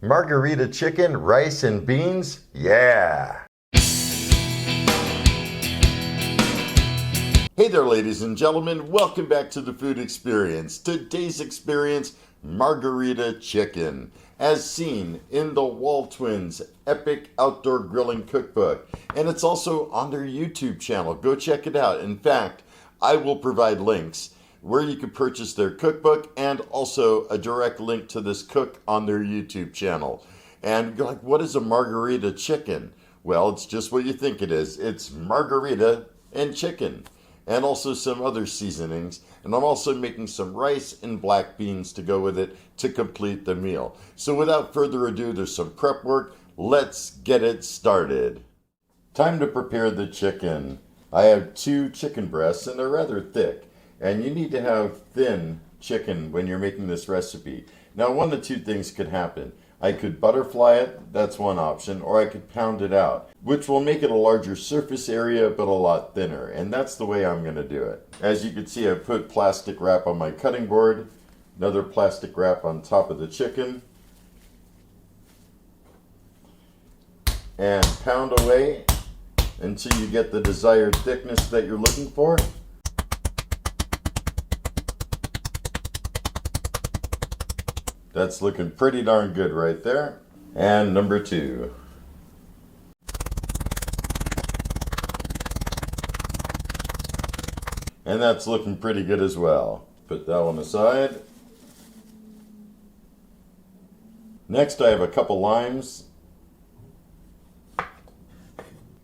Margarita chicken, rice, and beans? Yeah! Hey there, ladies and gentlemen. Welcome back to the Food Experience. Today's experience, Margarita Chicken, as seen in the Waltwins Epic Outdoor Grilling Cookbook. And it's also on their YouTube channel. Go check it out. In fact, I will provide links where you can purchase their cookbook and also a direct link to this cook on their YouTube channel. And you're like, what is a margarita chicken? Well, it's just what you think it is. It's margarita and chicken, and also some other seasonings. And I'm also making some rice and black beans to go with it to complete the meal. So without further ado, there's some prep work. Let's get it started. Time to prepare the chicken. I have 2 chicken breasts and they're rather thick. And you need to have thin chicken when you're making this recipe. Now, one of 2 things could happen. I could butterfly it, that's one option, or I could pound it out, which will make it a larger surface area, but a lot thinner. And that's the way I'm gonna do it. As you can see, I put plastic wrap on my cutting board, another plastic wrap on top of the chicken, and pound away until you get the desired thickness that you're looking for. That's looking pretty darn good right there. And number 2. And that's looking pretty good as well. Put that one aside. Next, I have a couple limes.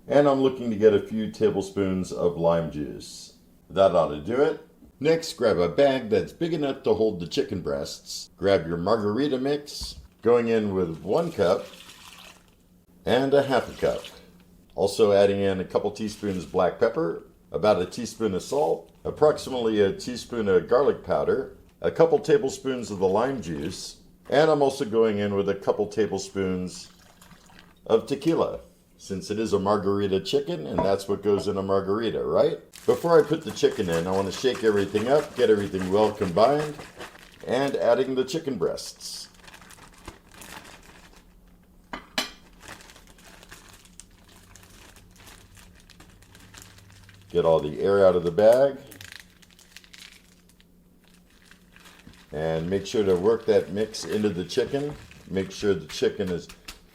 And I'm looking to get a few tablespoons of lime juice. That ought to do it. Next, grab a bag that's big enough to hold the chicken breasts. Grab your margarita mix, going in with 1 cup and a half a cup. Also adding in a couple teaspoons black pepper, about a teaspoon of salt, approximately a teaspoon of garlic powder, a couple tablespoons of the lime juice, and I'm also going in with a couple tablespoons of tequila, since it is a margarita chicken, and that's what goes in a margarita, right? Before I put the chicken in, I want to shake everything up, get everything well combined, and adding the chicken breasts. Get all the air out of the bag. And make sure to work that mix into the chicken. Make sure the chicken is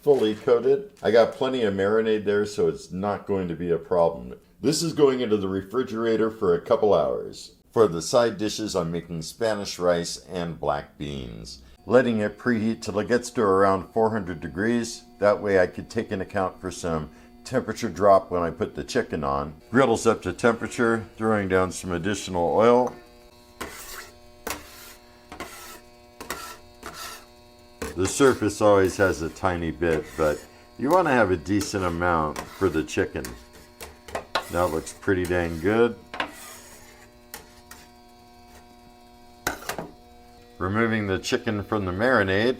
fully coated. I got plenty of marinade there, so it's not going to be a problem. This is going into the refrigerator for a couple hours. For the side dishes, I'm making Spanish rice and black beans. Letting it preheat till it gets to around 400 degrees. That way I could take into account for some temperature drop when I put the chicken on. Griddle's up to temperature, throwing down some additional oil. The surface always has a tiny bit, but you want to have a decent amount for the chicken. That looks pretty dang good. Removing the chicken from the marinade.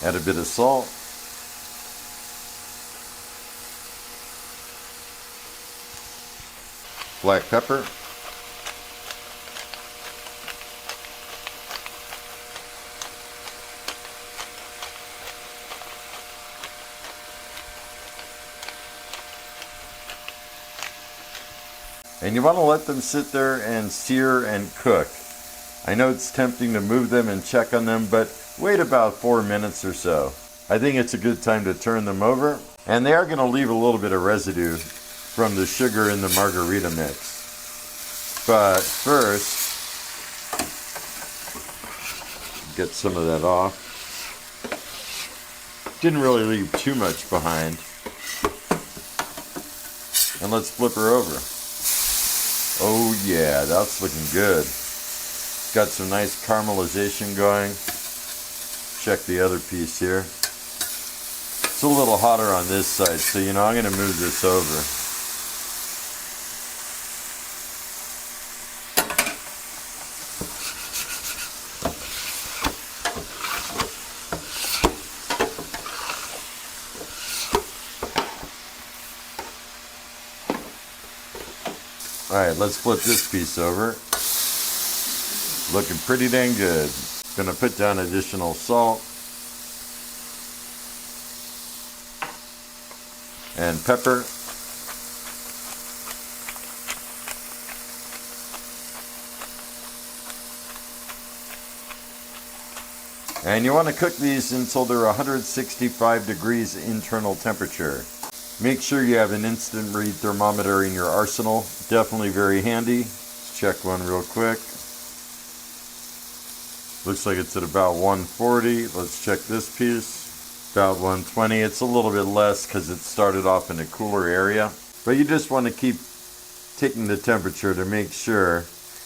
Add a bit of salt. Black pepper. And you want to let them sit there and sear and cook. I know it's tempting to move them and check on them, but wait about 4 minutes or so. I think it's a good time to turn them over. And they are going to leave a little bit of residue from the sugar in the margarita mix. But first, get some of that off. Didn't really leave too much behind. And let's flip her over. Oh yeah, that's looking good. Got some nice caramelization going. Check the other piece here. It's a little hotter on this side, so I'm going to move this over. All right, let's flip this piece over. Looking pretty dang good. Gonna put down additional salt and pepper. And you want to cook these until they're 165 degrees internal temperature. Make sure you have an instant read thermometer in your arsenal. Definitely very handy. Let's check one real quick. Looks like it's at about 140. Let's check this piece. About 120. It's a little bit less because it started off in a cooler area. But you just want to keep taking the temperature to make sure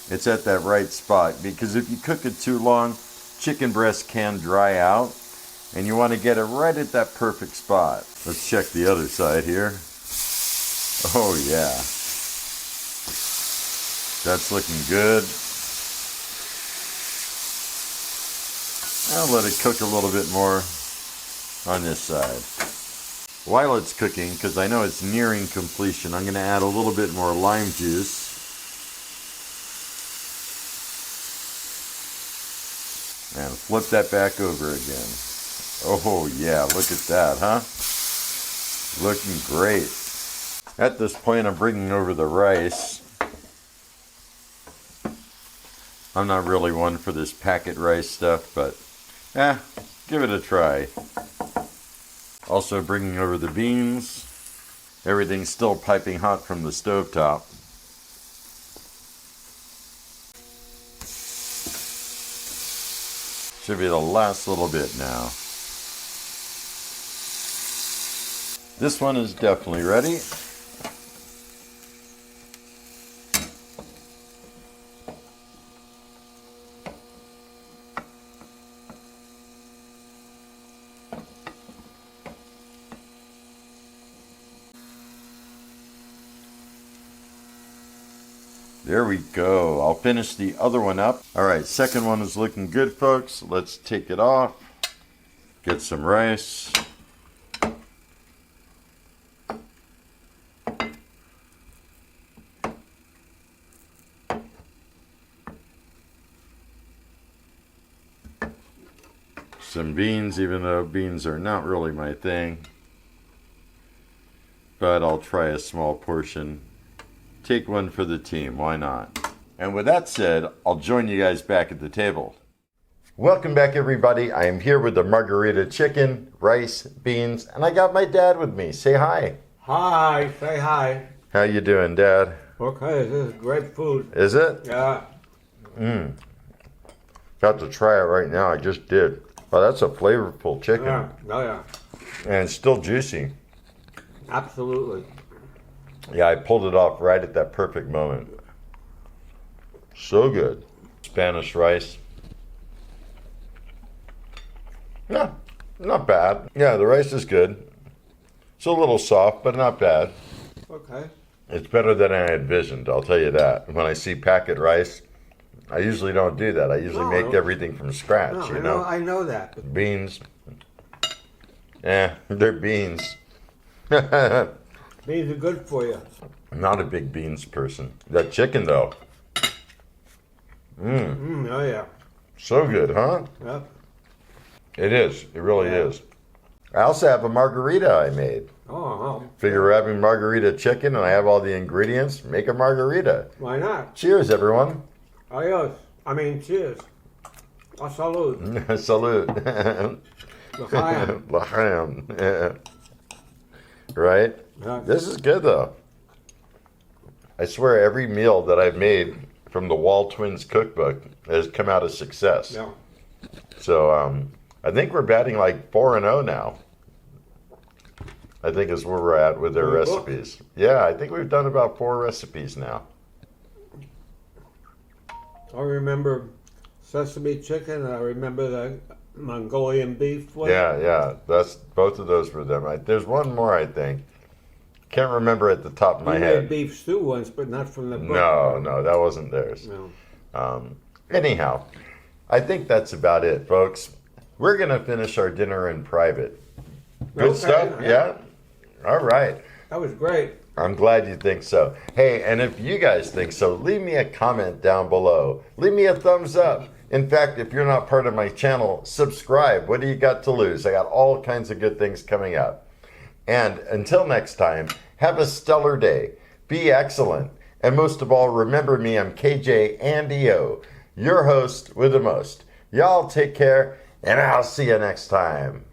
it's at that right spot. Because if you cook it too long, chicken breast can dry out. And you want to get it right at that perfect spot. Let's check the other side here. Oh yeah. That's looking good. I'll let it cook a little bit more on this side. While it's cooking, because I know it's nearing completion, I'm going to add a little bit more lime juice. And flip that back over again. Oh yeah, look at that, huh? Looking great. At this point, I'm bringing over the rice. I'm not really one for this packet rice stuff, but give it a try. Also bringing over the beans. Everything's still piping hot from the stovetop. Should be the last little bit now. This one is definitely ready. There we go. I'll finish the other one up. All right, second one is looking good, folks. Let's take it off. Get some rice. Some beans, even though beans are not really my thing. But I'll try a small portion. Take one for the team, why not? And with that said, I'll join you guys back at the table. Welcome back, everybody. I am here with the Margarita chicken, rice, beans, and I got my dad with me. Say hi. Hi, say hi. How you doing, Dad? Okay, this is great food. Is it? Yeah. Got to try it right now. I just did. Oh, that's a flavorful chicken. Yeah, oh yeah. And it's still juicy. Absolutely. Yeah, I pulled it off right at that perfect moment. So good. Spanish rice. Yeah, not bad. Yeah, the rice is good. It's a little soft, but not bad. Okay. It's better than I envisioned, I'll tell you that. When I see packet rice, I usually don't do that. I usually make everything from scratch, you know? I know that. Beans. They're beans. Beans are good for you. I'm not a big beans person. That chicken, though. Oh yeah. So good, huh? Yep. It is. It really is. I also have a margarita I made. Oh. Figure we're having margarita chicken and I have all the ingredients. Make a margarita. Why not? Cheers, everyone. Adios. I mean, cheers. A salud. Salute. L'chaim. L'chaim. Right? Yeah. This is good, though. I swear every meal that I've made from the Waltwins cookbook has come out a success. Yeah. So I think we're batting like 4-0 now. I think is where we're at with their recipes. Yeah, I think we've done about 4 recipes now. I remember sesame chicken. I remember the Mongolian beef one. Yeah. That's both of those were them. There's one more, I think. Can't remember at the top of my You head. made beef stew once, but not from the book. No, that wasn't theirs. No. Anyhow, I think that's about it, folks. We're going to finish our dinner in private. Good Okay, stuff? Yeah? All right. That was great. I'm glad you think so. Hey, and if you guys think so, leave me a comment down below. Leave me a thumbs up. In fact, if you're not part of my channel, subscribe. What do you got to lose? I got all kinds of good things coming up. And until next time, have a stellar day. Be excellent. And most of all, remember me, I'm KJ Andy O, your host with the most. Y'all take care, and I'll see you next time.